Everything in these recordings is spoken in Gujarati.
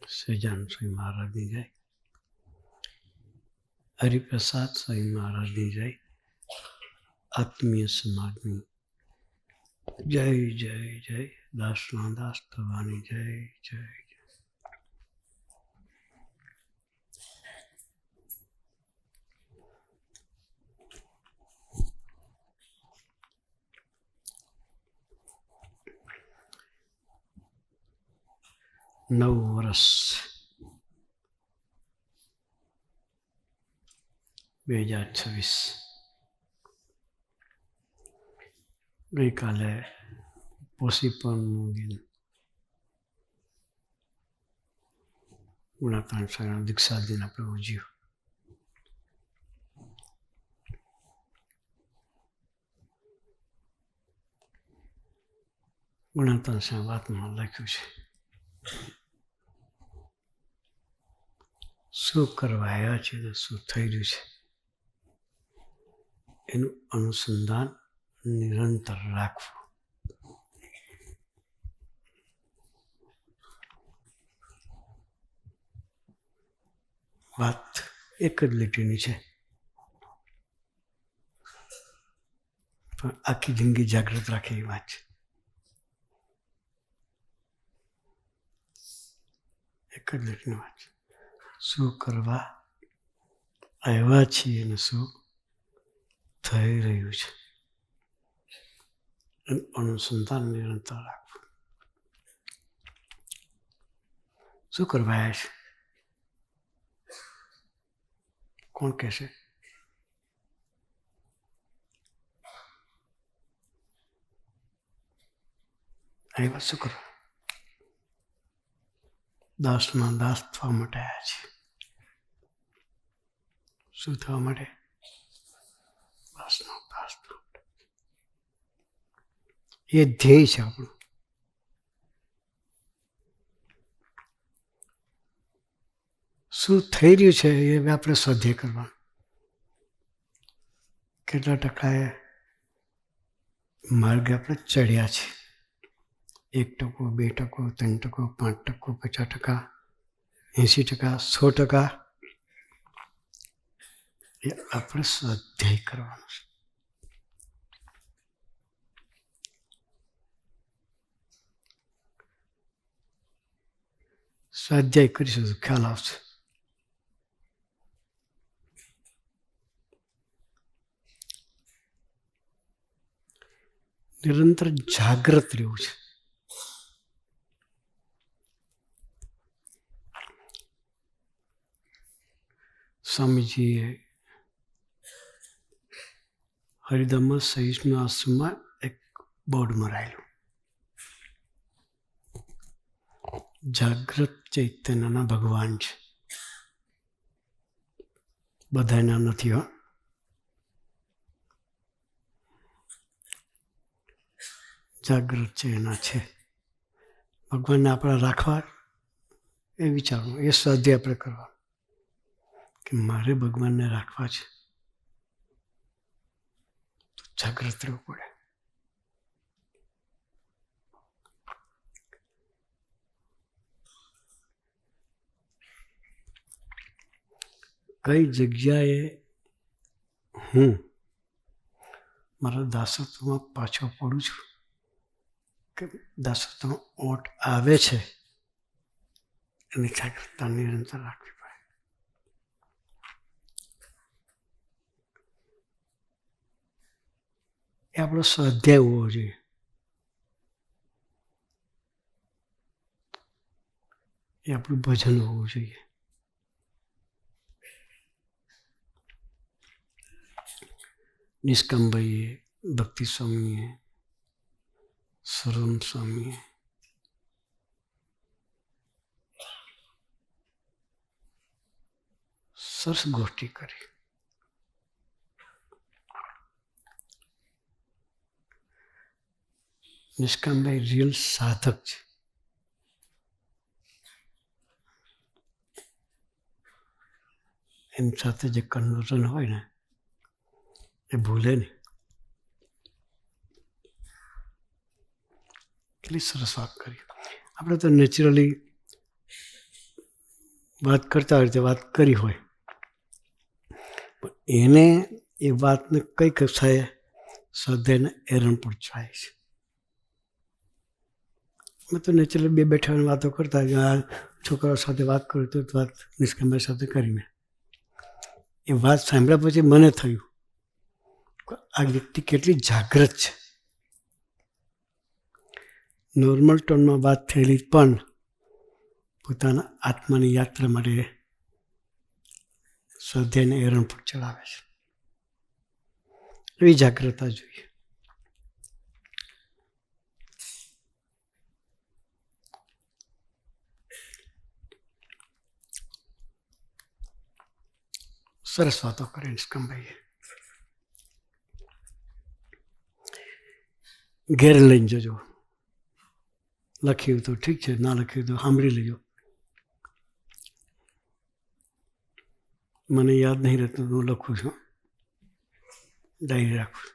સજાન સ્વામી મહારાજની જય, હરિપ્રસાદ સ્વામી મહારાજની જય, આત્મીય સમાજની જય જય જય, દાસના દાસ થવાની જય જય જય. નવ વર્ષ 2026. ગઈકાલે પોષીપણનું ગુણાત્રણ સ્વામીના દીક્ષા દિન આપણે ઉજવ્યું. ગુણાત્રણ સ્વામી વાતમાં લખ્યું છે, શું કરવા આવ્યા છે તો શું થઈ રહ્યું છે એનું અનુસંધાન નિરંતર રાખવું. વાત એક જ લીટીની છે, પણ આખી જિંદગી જાગૃત રાખે એ વાત છે. એક જ લીટીની વાત છે. શું કરવા આવ્યા છીએ અને શું થઈ રહ્યું છે એનું અનુસંધાન નિરંતર રાખવું. શું કરવા આવ્યા છે? કોણ કહેશે? આવ્યા શું કરવા? દાસના દાસ થવા માટે આવ્યા છે. શું થવા માટે? દાસના દાસ થવા માટે. એ ધ્યેય છે આપણું. શું થઈ રહ્યું છે એ આપણે સ્વાધ્યાય કરવાનું. કેટલા ટકાએ માર્ગે આપણે ચડ્યા છે? 1%, 2%, 3%, 5%, 50%, 80%, 100%. એ આપણે સ્વાધ્યાય કરવાનું છે. સ્વાધ્યાય કરીશું તો ખ્યાલ આવશે. નિરંતર જાગૃત રહેવું છે. સ્વામીજીએ હરિધામમાં સહિષ્ણુ આશ્રમમાં એક બોર્ડ મરાયેલું, જાગૃત ચૈતન્યના ભગવાન છે. બધાના નથી હો. જાગૃત છે એના છે. ભગવાનને આપણે રાખવા એ વિચારવું, એ સ્વાધ્યાય આપણે કરવા કે મારે ભગવાનને રાખવા છે તો જાગૃત રહેવું પડે. કઈ જગ્યાએ હું મારા દાસત્વમાં પાછો પડું છું કે દાસત્વમાં ઓટ આવે છે એની જાગૃતતા નિરંતર રાખવી પડે. એ આપણો સ્વાધ્યાય હોવો જોઈએ. એ આપણું ભજન હોવું જોઈએ. નિષ્કામભાઈએ, ભક્તિ સ્વામીએ, સર્વમ સ્વામીએ સરસ ગોષ્ઠી કરી. નિષ્કામભાઈ રિયલ સાધક છે. એની સાથે જે કન્વર્ઝન હોય ને એ ભૂલે નહીં. કેટલી સરસ વાત કરી. આપણે તો નેચરલી વાત કરતા હોય તે વાત કરી હોય, પણ એને એ વાતને કઈ કક્ષાએ શ્રદ્ધાને એરણ પહોંચાય છે. મેં તો નેચરલી બે બેઠા વાતો કરતા આ છોકરાઓ સાથે વાત કરું તો વાત નિષ્કામભાઈ સાથે કરીને એ વાત સાંભળ્યા પછી મને થયું આ વ્યક્તિ કેટલી જાગૃત છે. નોર્મલ ટોનમાં વાત થયેલી પણ પોતાના આત્માની યાત્રા માટે શ્રદ્ધાને એરણ પર ચડાવે છે. એવી જાગૃતતા જોઈએ. સરસ વાતો કરે નિષ્કામભાઈએ. ઘેર લઈને જજો. લખ્યું તો ઠીક છે, ના લખ્યું તો સાંભળી લેજો. મને યાદ નહીં રહેતું, હું લખું છું, ડાયરી રાખું.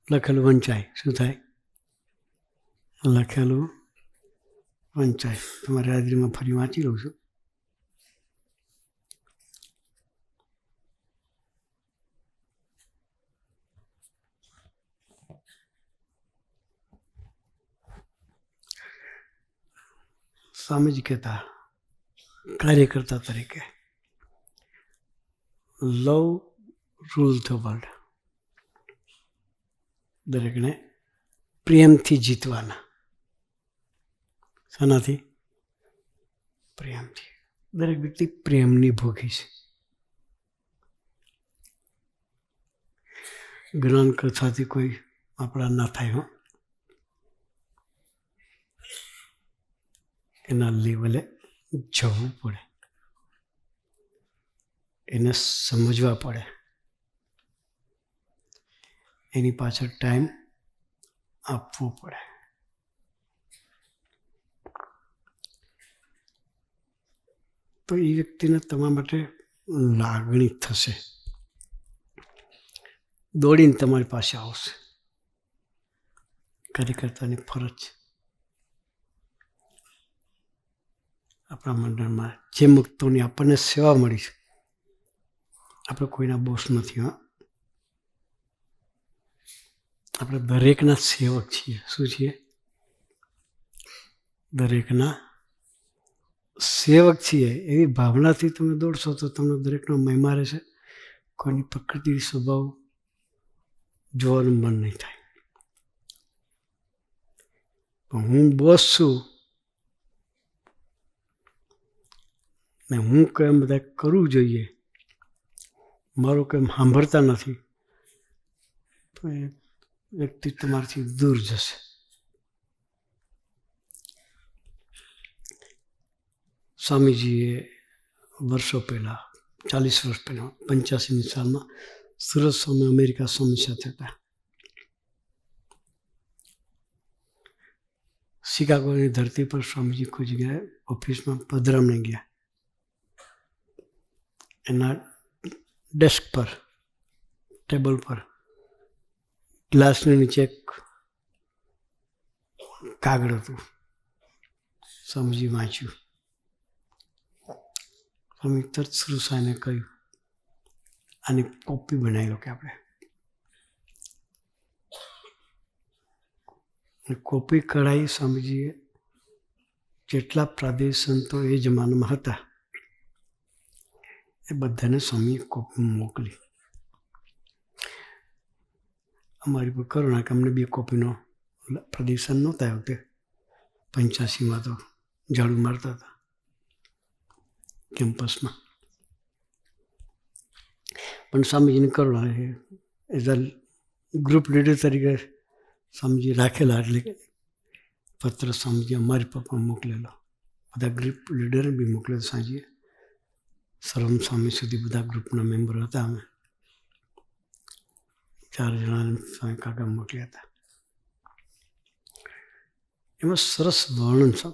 લખેલું વંચાય. શું થાય? લખેલું વંચાય. તમારી હાજરીમાં ફરી વાંચી લઉં છું. સ્વામીજી કહેતા કાર્યકર્તા તરીકે લવ રૂલ ધ વર્લ્ડ. દરેકને પ્રેમથી જીતવાના. શાનાથી? પ્રેમથી. દરેક વ્યક્તિ પ્રેમની ભોગી છે. જ્ઞાન કથાથી કોઈ આપણા ના થાય હો. એના લેવલે જવું પડે, એને સમજવા પડે, એની પાછળ ટાઈમ આપવો પડે. તો એ વ્યક્તિને તમારા માટે લાગણી થશે, દોડીને તમારી પાસે આવશે. કાર્યકર્તાની ફરજ છે. આપણા મંડળમાં જે મુક્તોની આપણને સેવા મળી છે, આપણે કોઈના બોસ નથી. હા, આપણે દરેકના સેવક છીએ. શું છીએ? દરેકના સેવક છીએ. એવી ભાવનાથી તમે દોડશો તો તમને દરેકનો મહિમા રહેશે. કોઈની પ્રકૃતિ સ્વભાવ જોવાનું મન નહીં થાય. પણ હું બોસ છું ને હું કેમ બધા કરવું જોઈએ, મારું કેમ સાંભળતા નથી, તો એ વ્યક્તિ તમારાથી દૂર જશે. સ્વામીજીએ વર્ષો પહેલાં, 40 વર્ષ પહેલાં, 85ની સાલમાં સુરત સ્વામી અમેરિકા સ્વામી સાથે હતા. શિકાગોની ધરતી પર સ્વામીજી કોઈ જગ્યાએ ઓફિસમાં પધરામને ગયા. એના ડેસ્ક પર, ટેબલ પર ગ્લાસની નીચે એક કાગળ હતું. સ્વામીજી વાંચ્યું. સ્વામી તરત શ્રી સાહેબને કહ્યું આની કોપી બનાવી લો કે આપણે. કોપી કઢાઈ. સ્વામીજીએ જેટલા પ્રાદેશિક સંતો એ જમાનામાં હતા એ બધાને સ્વામીએ કોપી મોકલી. અમારી પર કરુણા કે અમને 2 કોપીનો પ્રદર્શન નહોતા આવતે. 85માં તો ઝાડુ મારતા હતા કેમ્પસમાં. પણ સ્વામીજીને કરુણા એઝ અ ગ્રુપ લીડર તરીકે સ્વામીજી રાખેલા. એટલે પત્ર સ્વામીજી અમારી પર મોકલેલો. બધા ગ્રુપ લીડરને બી મોકલેલો. સાંજે સર્વમ સ્વામી સુધી બધા ગ્રુપના મેમ્બર હતા. અમે 4 જણાને સ્વામી કાકા મોકલ્યા હતા. એમાં સરસ વર્ણન છે.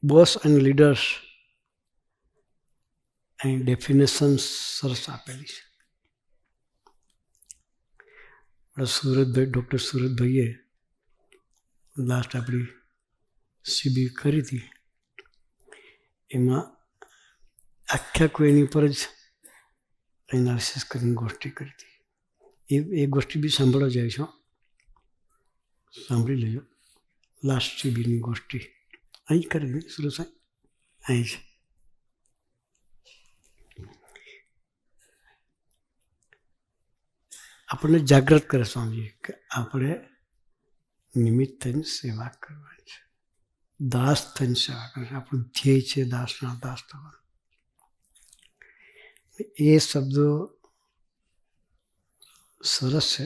Boss and leaders any definition સરસ આપેલી છે. આપણા સુરતભાઈ, ડૉક્ટર સુરતભાઈએ લાસ્ટ આપણી શિબિર કરી હતી એમાં આખ્યા કોઈની પર જ એનાલિસિસ કરીને ગોષ્ઠી કરી હતી. એ ગોષ્ઠી બી સાંભળવા જાય છો, સાંભળી લેજો. લાસ્ટ શિબિરની ગોષ્ઠી અહીં કરી દીધી સુરસાઈ, અહીં છે. આપણને જાગૃત કરે સ્વામીજી કે આપણે નિમિત્ત થઈને સેવા કરવાની છે, દાસ થઈને સેવા કરવાની છે. આપણું ધ્યેય છે દાસના દાસ થવાનું. એ શબ્દો સરસ છે.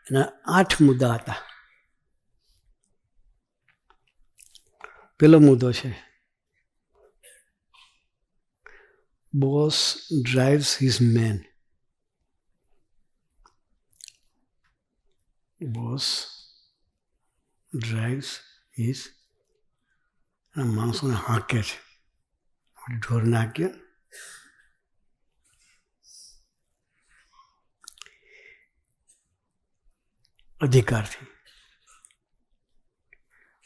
એના 8 મુદ્દા હતા. પેલો મુદ્દો છે boss drives his man. Boss drives his, માણસોને હાંકે છે. ઢોરને હાંકીએ અધિકારથી.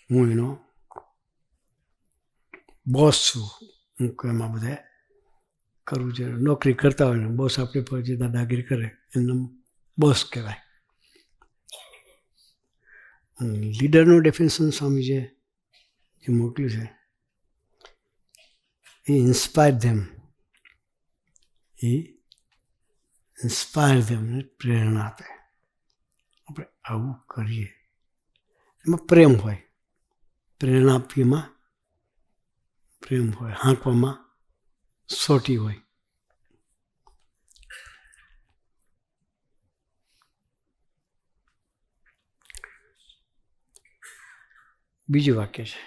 હું એનો બોસ છું, હું એમાં બધા કરવું છે. નોકરી કરતા હોય ને બોસ આપણી પર જે દાદાગીરી કરે એનું બોસ કહેવાય. લીડરનું ડેફિનેશન સ્વામીજીએ જે મોકલ્યું છે, એ ઇન્સ્પાયર ધેમ, ને પ્રેરણા આપે. આપણે આવું કરીએ એમાં પ્રેમ હોય, પ્રેરણા આપવીમાં પ્રેમ હોય, હાંકવામાં સોટી હોય. બીજું વાક્ય છે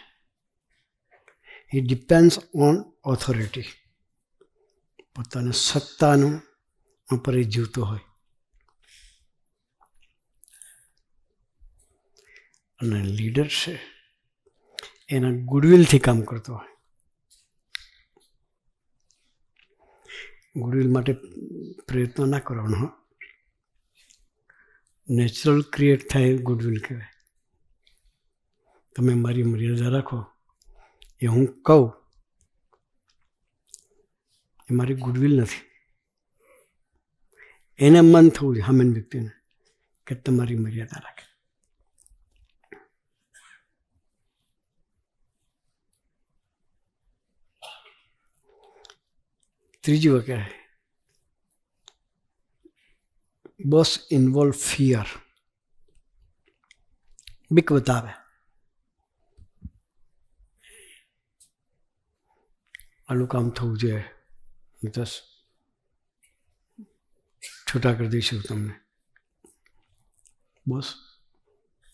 It depends on authority. પોતાની સત્તાનું ઉપર એ જીવતો હોય અને લીડર છે એના ગુડવિલથી કામ કરતો હોય. ગુડવિલ માટે પ્રયત્ન ના કરવાનો, નેચરલ ક્રિએટ થાય ગુડવિલ કહેવાય. તમે મારી મર્યાદા રાખો, એ હું કહું એ મારી ગુડવિલ નથી. એને મન થવું જોઈએ સામેન વ્યક્તિને કે તમારી મર્યાદા રાખે. ત્રીજી વખત બોસ ઇન્વોલ્વ ફિયર. બીક બતાવે. આનું કામ થવું જોઈએ, બસ છૂટા કરી દઈશું તમને. બોસ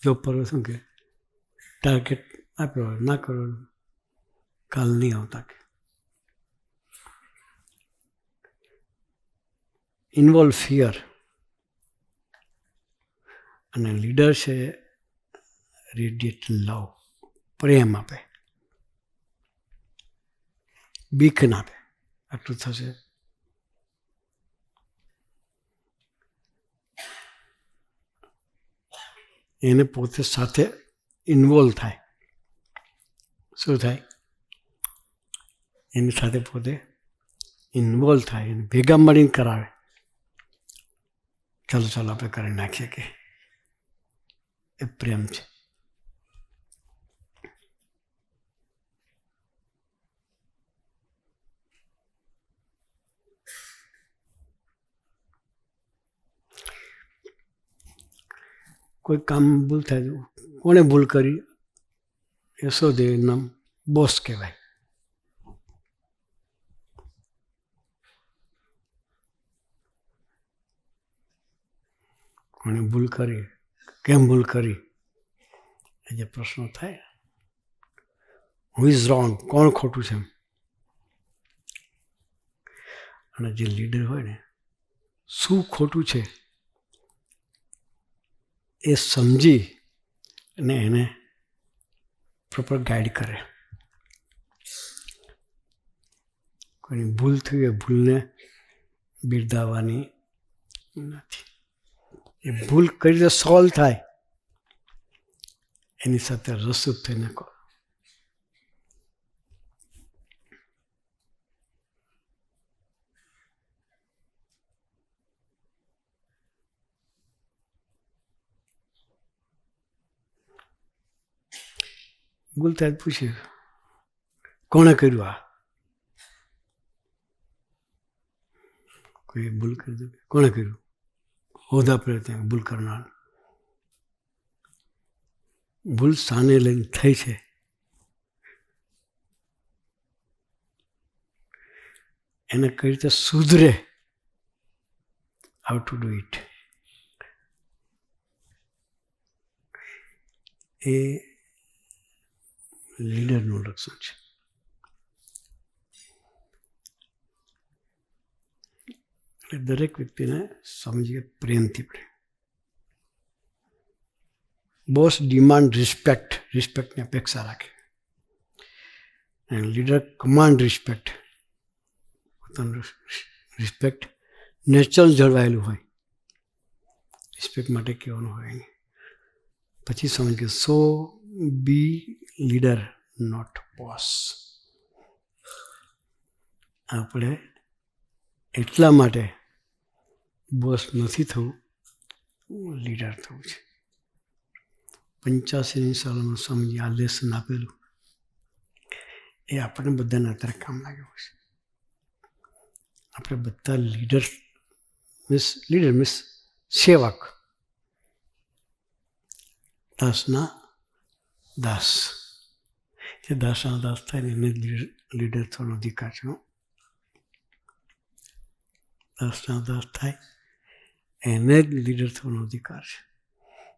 જોબ પર શું કે ટાર્ગેટ આપ્યો, ના કરો કાલ નહીં આવતા. કે ઇન્વોલ્વ ફિયર. અને લીડર છે રેડિયેટ લવ, પ્રેમ આપે, બીક ના આપે. આટલું થશે. એને પોતે સાથે ઇન્વોલ્વ થાય. શું થાય? એની સાથે પોતે ઇન્વોલ્વ થાય, એને ભેગા મળીને કરાવે. ચાલો આપણે કરી નાખીએ કે એ પ્રેમ છે. કોઈ કામ ભૂલ થાય, કોણે ભૂલ કરી એ શોધે, નામ બોસ કહેવાય. કોણે ભૂલ કરી, કેમ ભૂલ કરી, એ જે પ્રશ્નો થાય, હુ ઇઝ રોંગ, કોણ ખોટું છે. અને જે લીડર હોય ને શું ખોટું છે એ સમજી અને એને પ્રોપર ગાઈડ કરે. કોઈની ભૂલ થઈ એ ભૂલને બિરદાવવાની નથી. એ ભૂલ કઈ રીતે સોલ્વ થાય એની સાથે રસરૂપ થઈને કહો. ભૂલ થાય પૂછે, કોણે કર્યું આ? કોઈ ભૂલ કરી દે, કોણે કર્યું? હોદા પ્રયત્ન ભૂલ કરનાર. ભૂલ સાને લઈને થઈ છે, એને કઈ રીતે સુધરે, હાઉ ટુ ડુ ઇટ, એ લીડરનું લક્ષણ છે. એટલે દરેક વ્યક્તિને સમજીએ પ્રેમથી પડે. બોસ ડિમાન્ડ રિસ્પેક્ટ, રિસ્પેક્ટની અપેક્ષા રાખે. અને લીડર કમાન્ડ રિસ્પેક્ટ, પોતાનું રિસ્પેક્ટ નેચરલ જળવાયેલું હોય, રિસ્પેક્ટ માટે કહેવાનું હોય નહીં. પછી સમજ કે સો બી લીડર નોટ બોસ. આપણે એટલા માટે બોસ નથી થવું, લીડર થવું છે. 85 સાલોનું સમજી આ લેસન આપેલું એ આપણને બધાને અત્યારે કામ લાગ્યું છે. આપણે બધા લીડર મીન્સ સેવક, દાસના દાસ. જે દાસના દાસ થાય ને એને લીડર થવાનો અધિકાર છે. દાસના દાસ થાય એને જ લીડર થવાનો અધિકાર છે.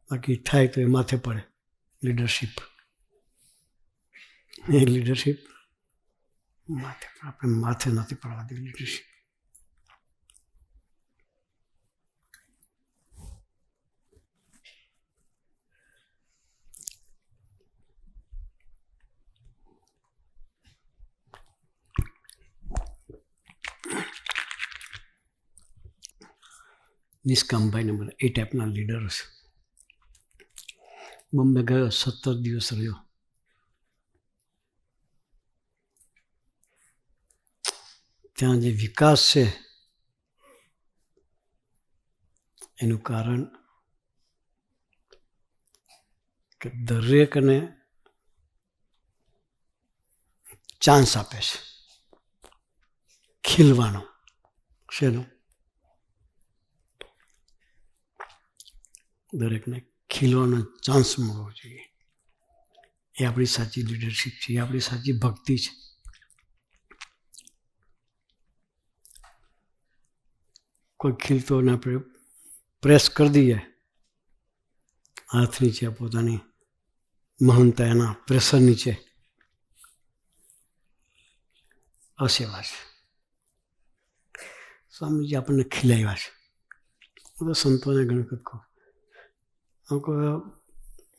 બાકી થાય તો એ માથે પડે લીડરશીપ. એ લીડરશીપ માથે, આપણે માથે નથી પડવા દે લીડરશીપ. નિષ્કામભાઈને બધા એ ટાઈપના લીડરો છે. બોમ્બે ગયો, 17 દિવસ રહ્યો. ત્યાં જે વિકાસ છે એનું કારણ કે દરેકને ચાન્સ આપે છે ખીલવાનો. શેનો? દરેકને ખીલવાનો ચાન્સ મળવો જોઈએ. એ આપણી સાચી લીડરશીપ છે, એ આપણી સાચી ભક્તિ છે. કોઈ ખીલતો ને આપણે પ્રેસ કરી દઈએ હાથ નીચે, પોતાની મહાનતા એના પ્રેશર નીચે, અસેવા છે. સ્વામીજી આપણને ખીલાવ્યા છે. હું તો સંતોને ઘણી વખત કહું,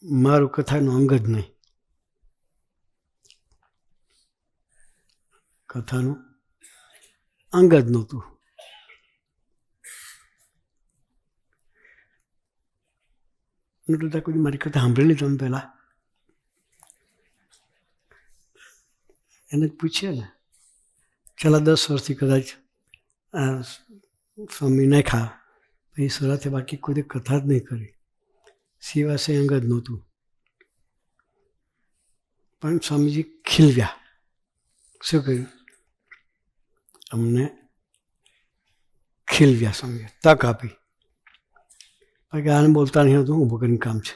મારું કથાનું અંગ જ નહીં, કથાનું અંગ જ નહોતું. કોઈ મારી કથા સાંભળેલી તમે પહેલા? એને જ પૂછીએ ને. છેલ્લા 10 વર્ષથી કદાચ સ્વામી નાખ્યા, પછી સરાથી બાકી કોઈ કથા જ નહીં કરી. સેવા છે અંગ જ નહોતું. પણ સ્વામીજી ખીલવ્યા. શું કર્યું? અમને ખીલવ્યા સ્વામીએ, તક આપી. બાકી આને બોલતા નહીં હતું, ઊભું કરીને કામ છે.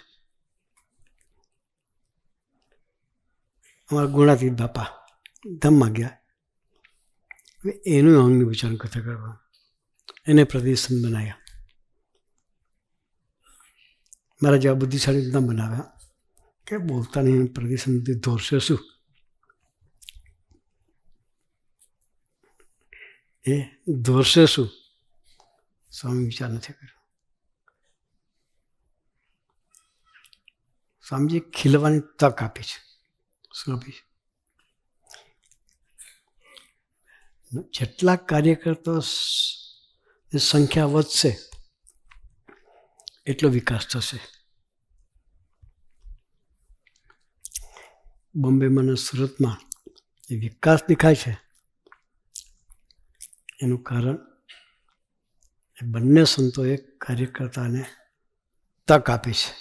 અમારા ગુણાતીત બાપા ધામમાં ગયા. હવે એનું અંગનું વિચાર કથા કરવા, એને પ્રદેશન બનાવ્યા. મારા જેવા બુદ્ધિશાળી રીતના બનાવ્યા કે બોલતા નહીં, પ્રદેશનથી દોરશે શું? એ દોરશે શું? સ્વામી વિચાર નથી કર્યો. સ્વામીજી ખીલવાની તક આપી છે. શું આપી છે? જેટલા કાર્યકર્તાઓ સંખ્યા વધશે એટલો વિકાસ થશે. બોમ્બેમાં અને સુરતમાં એ વિકાસ દેખાય છે, એનું કારણ એ બંને સંતોએ કાર્યકર્તાને તક આપી છે.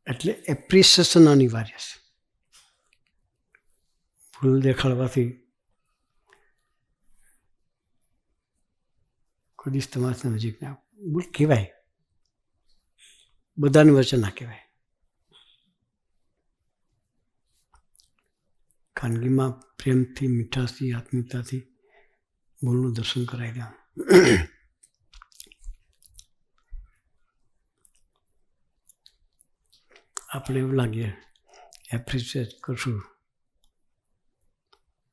એટલે એપ્રિસિએશન અનિવાર્ય છે. ભૂલ દેખાડવાથી કોઈ દિવસ તમારી નજીક ના ભૂલ કહેવાય, બધાની વચ્ચે ના કહેવાય. ખાનગીમાં પ્રેમથી, મીઠાશથી, આત્મીયતાથી ભૂલનું દર્શન કરાવી દેવાનું. આપણે એવું લાગે એપ્રિશિએટ કરશું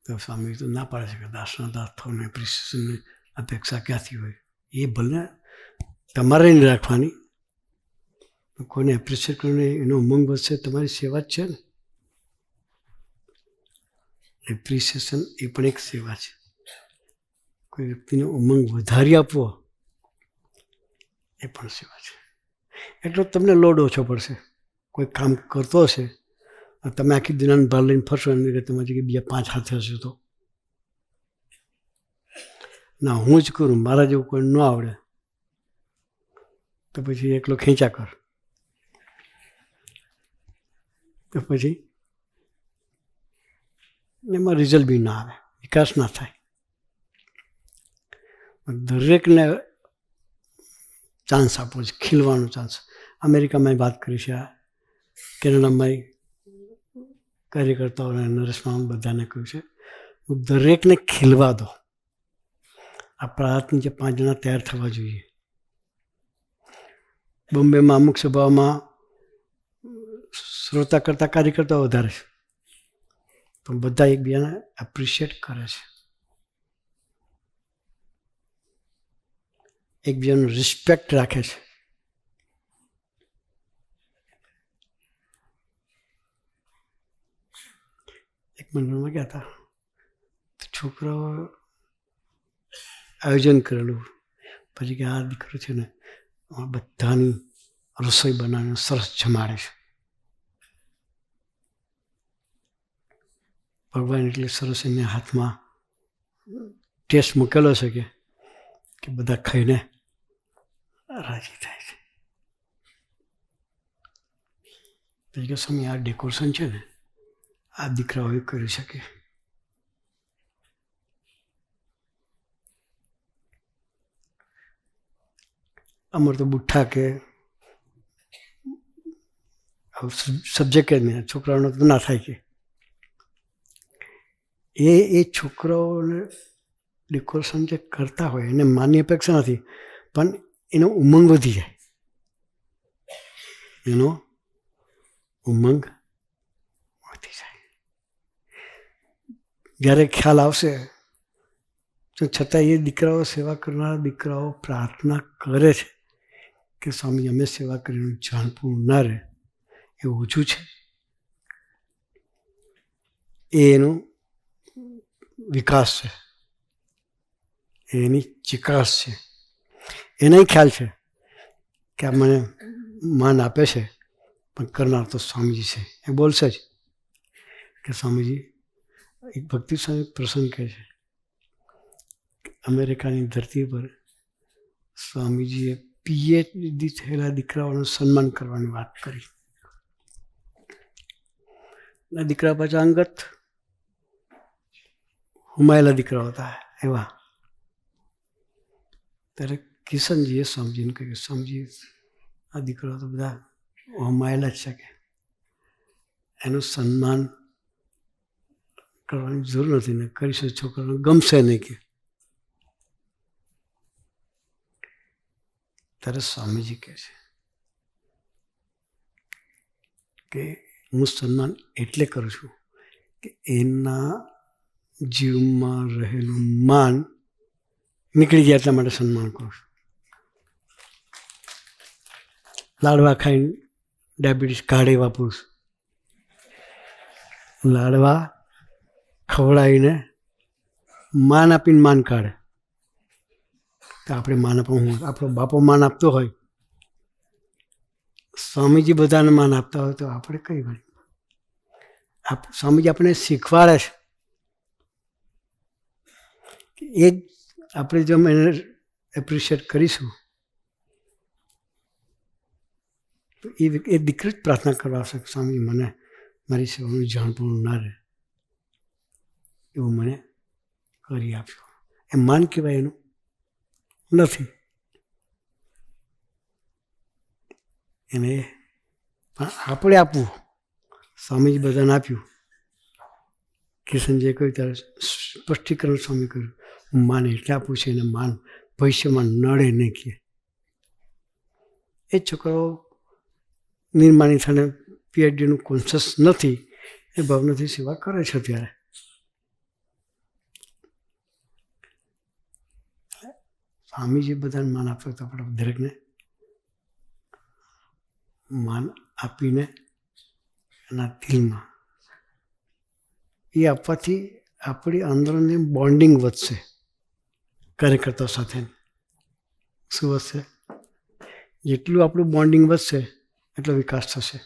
તો સ્વામી તો ના પાડે છે કે દાસના દાસ થઈને એપ્રિશિએશનની અપેક્ષા ક્યાંથી હોય. એ ભલે તમારે નહીં રાખવાની, કોઈને એપ્રિશિએટ કરીને એનો ઉમંગ વધશે, તમારી સેવા જ છે ને. એપ્રિશિએશન એ પણ એક સેવા છે. કોઈ વ્યક્તિને ઉમંગ વધારી આપવો એ પણ સેવા છે. એટલો તમને લોડ ઓછો પડશે. કોઈ કામ કરતો હશે, તમે આખી દુનિયાને ભાર લઈને ફરશો, એની કે તમારી જગ્યાએ બીજા 5 હાથે હશે તો ના, હું જ કરું, મારા જેવું કોઈ ન આવડે તો પછી એકલો ખેંચા કર, તો પછી એમાં રિઝલ્ટ બી ના આવે, વિકાસ ના થાય. દરેકને ચાન્સ આપવો છે, ખીલવાનો ચાન્સ. અમેરિકામાં વાત કરી છે, કેનેડામાં કાર્યકર્તાઓને, નરેશમાં બધાને કહ્યું છે, દરેકને ખીલવા દો. આપણા હાથની જે 5 જણા તૈયાર થવા જોઈએ. બોમ્બેમાં અમુક સભાઓમાં શ્રોતા કરતાં કાર્યકર્તાઓ વધારે છે, પણ બધા એકબીજાને એપ્રિશિએટ કરે છે, એકબીજાનું રિસ્પેક્ટ રાખે છે. એક મંડળમાં ગયા હતા, છોકરાઓ આયોજન કરેલું, પછી કે આ દીકરો છે ને બધાની રસોઈ બનાવીને સરસ જમાડે છે. ભગવાન એટલે સરસ એને હાથમાં ટેસ્ટ મૂકેલો છે કે બધા ખાઈને રાજી થાય છે. પછી કે સ્વામી આ ડેકોરેશન છે ને આ દીકરાઓએ કરી શકે. અમારે તો બુઠ્ઠા કે સબ્જેક્ટ જ નહીં, છોકરાઓને તો ના થાય કે એ છોકરાઓને ડેકોરેશન જે કરતા હોય એને માનની અપેક્ષા નથી, પણ એનો ઉમંગ વધી જાય, એનો ઉમંગ વધી જાય. જ્યારે ખ્યાલ આવશે તો છતાં એ દીકરાઓ, સેવા કરનારા દીકરાઓ પ્રાર્થના કરે છે કે સ્વામી અમે સેવા કરીને જાણવું ના રહે, એ ઓછું છે. એનું વિકાસ છે, એની ચિકાસ છે. એને ખ્યાલ છે કે આ મને માન આપે છે, પણ કરનાર તો સ્વામીજી છે. એ બોલશે જ કે સ્વામીજી, એક ભક્તિ સ્વામી પ્રસંગ કહે છે, અમેરિકાની ધરતી પર સ્વામીજીએ PhD થયેલા દીકરાઓનું સન્માન કરવાની વાત કરી. દીકરા પાછા અંગત હુમાયેલા દીકરાઓ હતા એવા. ત્યારે કિશનજીએ સ્વામીજીને કહ્યું, સ્વામીજી આ દીકરાઓ તો બધા હુમાયેલા જ છે, કે એનું સન્માન કરવાની જરૂર નથી ને કરીશું, છોકરાને ગમશે નહીં કે. ત્યારે સ્વામીજી કહે છે કે હું સન્માન એટલે કરું છું કે એના જીવમાં રહેલું માન નીકળી જાય, એટલા માટે સન્માન કરું છું. લાડવા ખાઈને ડાયાબિટીસ કાઢે એવા પુરુષ, લાડવા ખવડાવીને માન આપીને માન કાઢે. તો આપણે માન આપવું, આપણો બાપો માન આપતો હોય, સ્વામીજી બધાને માન આપતા હોય તો આપણે કઈ વળી? સ્વામીજી આપણે શીખવાડે છે કે એ જ આપણે જો એને એપ્રિશિએટ કરીશું તો એ દીકરી જ પ્રાર્થના કરવા આવશે કે સ્વામી મને મારી સેવાનું જાણપણું ના રહે એવું મને કરી આપ્યું. એ માન કહેવાય એનું નથી. એને પણ આપણે આપવું. સ્વામીજી બધાને આપ્યું. કિશનજીએ કહ્યું ત્યારે સ્પષ્ટીકરણ સ્વામી કર્યું, હું માન એટલે આપું છું એને માન ભવિષ્યમાં નડે નહીં કહે. એ છોકરો નિર્માણી થઈને પીએચડીનું કોન્શિયસ નથી એ ભાવનાથી સેવા કરે છે. ત્યારે સ્વામીજી બધાને માન આપ્યું તો આપણે દરેકને માન આપીને એના દિલમાં એ આપવાથી આપણી અંદરની બોન્ડિંગ વધશે. કાર્યકર્તાઓ સાથે શું વધશે? જેટલું આપણું બોન્ડિંગ વધશે એટલો વિકાસ થશે.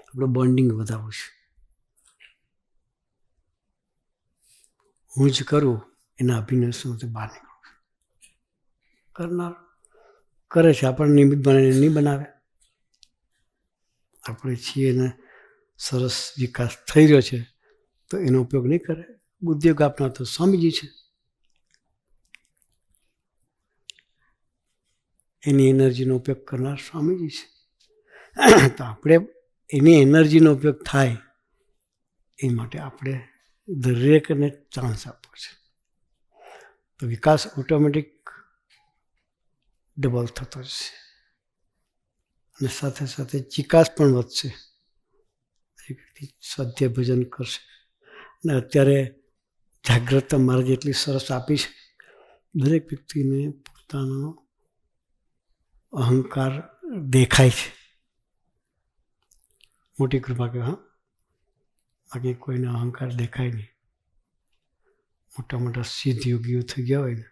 આપણું બોન્ડિંગ વધારવું છે. હું જ કરું એના અભિનયથી બહાર નીકળવું. કરનાર કરે છે, આપણને નિમિત્ત બનાવીને નહીં બનાવે. આપણે છીએ ને સરસ વિકાસ થઈ રહ્યો છે તો એનો ઉપયોગ નહીં કરે. ઉદ્યોગ આપનાર તો સ્વામીજી છે. એની એનર્જીનો ઉપયોગ કરનાર સ્વામીજી છે. તો આપણે એની એનર્જીનો ઉપયોગ થાય એ માટે આપણે દરેકને ચાન્સ આપવો છે. તો વિકાસ ઓટોમેટિક ડબલ થતો જશે અને સાથે સાથે ચિકાસ પણ વધશે. સ્વાધ્યાય ભજન કરશે. અને અત્યારે જાગ્રતતા મારે જેટલી સરસ આપી છે, દરેક વ્યક્તિને પોતાનો અહંકાર દેખાય છે. મોટી કૃપા કે હા, બાકી કોઈને અહંકાર દેખાય નહીં. મોટા મોટા સિદ્ધ યોગીઓ થઈ ગયા હોય ને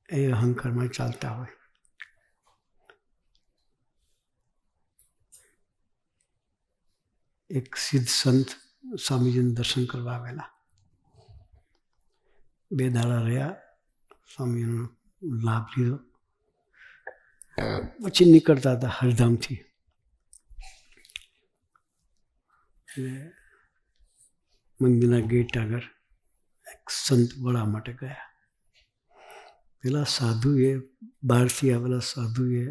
એ અહંકારમાં ચાલતા હોય. એક સિદ્ધ સંત સ્વામીજીને દર્શન કરવા આવેલા. 2 દાડા રહ્યા, સ્વામીનો લાભ લીધો. પછી નીકળતા હતા હરધામથી. મંદિરના ગેટ આગળ એક સંત મળવા માટે ગયા. પેલા સાધુએ, બહારથી આવેલા સાધુએ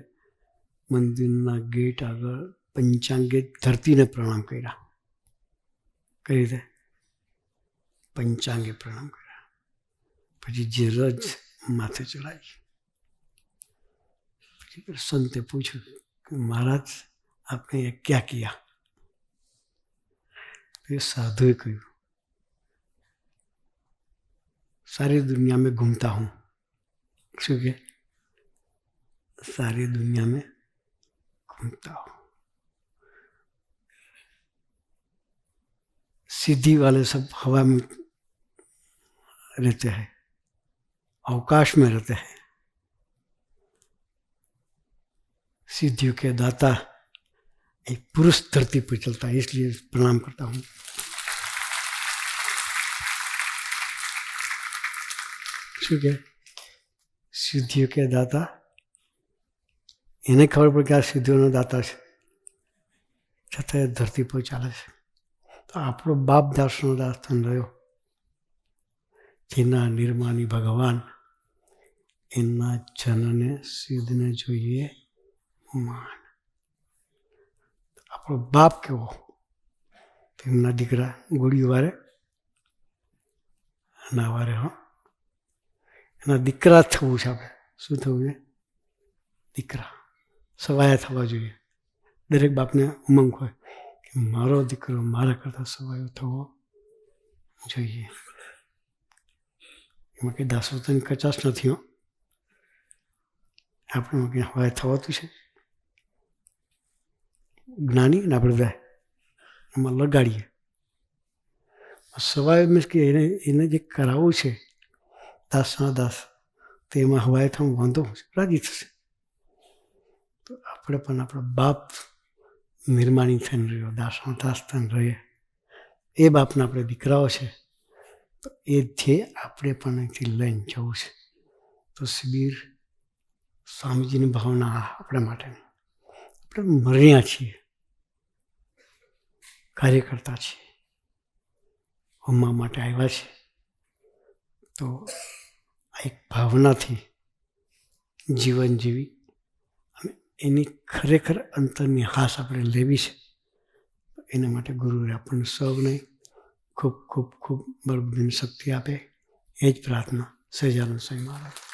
મંદિરના ગેટ આગળ પંચાંગે ધરતીને પ્રણામ કર્યા. કઈ રીતે? પંચાંગે પ્રણામ કર્યા. પછી જે રજ માથે ચડાવી. પછી સંતે પૂછ્યું કે મહારાજ આપને એ ક્યાં કિયા? એ સાધુએ કહ્યું, સારી દુનિયા में घूमता हूँ. શું કે? सारी दुनिया में घूमता हूँ. सिद्धि वाले सब हवा में रहते हैं, अवकाश में रहते हैं. सिद्धियों के दाता एक पुरुष धरती पर चलता है, इसलिए प्रणाम करता हूँ. શું કે? સિદ્ધિઓ કે દાતા, એને ખબર પડે કે આ સિદ્ધિઓનો દાતા છે, છતાં એ ધરતી પર ચાલે છે. તો આપણો બાપ દાસનો દાસ થઈને રહ્યો. જેના નિર્માણી ભગવાન, એના જનને સિદ્ધને જોઈએ માન. આપણો બાપ કેવો? તેમના દીકરા ગોળીઓ વારે ના વારે. હો, એના દીકરા થવું છે. આપણે શું થવું છે? દીકરા. સવાયા થવા જોઈએ. દરેક બાપને ઉમંગ હોય કે મારો દીકરો મારા કરતાં સવાયો થવો જોઈએ. એમાં કંઈ દાસોતની કચાશ નથી. હો, આપણે કંઈ હવાય થવાતું છે. જ્ઞાની ને આપણે બધા એમાં લગાડીએ. સવાયો મીન્સ કે એને જે કરાવવું છે દાસના દાસ, તો એમાં હવાય થવું વાંધો રાજી થશે. તો આપણે પણ આપણો બાપ નિર્માણી થઈને રહ્યો, દાસ થઈને રહીએ, એ બાપના આપણે દીકરાઓ છે. તો એ ધ્યેય આપણે પણ અહીંથી લઈને જવું છે. તો શિબિર સ્વામીજીની ભાવના આપણા માટે, આપણે મરણ્યા છીએ, કાર્યકર્તા છીએ, હોમવા માટે આવ્યા છે. તો આ એક ભાવનાથી જીવન જીવી અને એની ખરેખર અંતરની હાસ આપણે લેવી છે. એના માટે ગુરુએ આપણને સૌને ખૂબ ખૂબ ખૂબ બળબુદ્ધિની શક્તિ આપે, એ જ પ્રાર્થના. સહજાનંદ સ્વામી મહારાજ.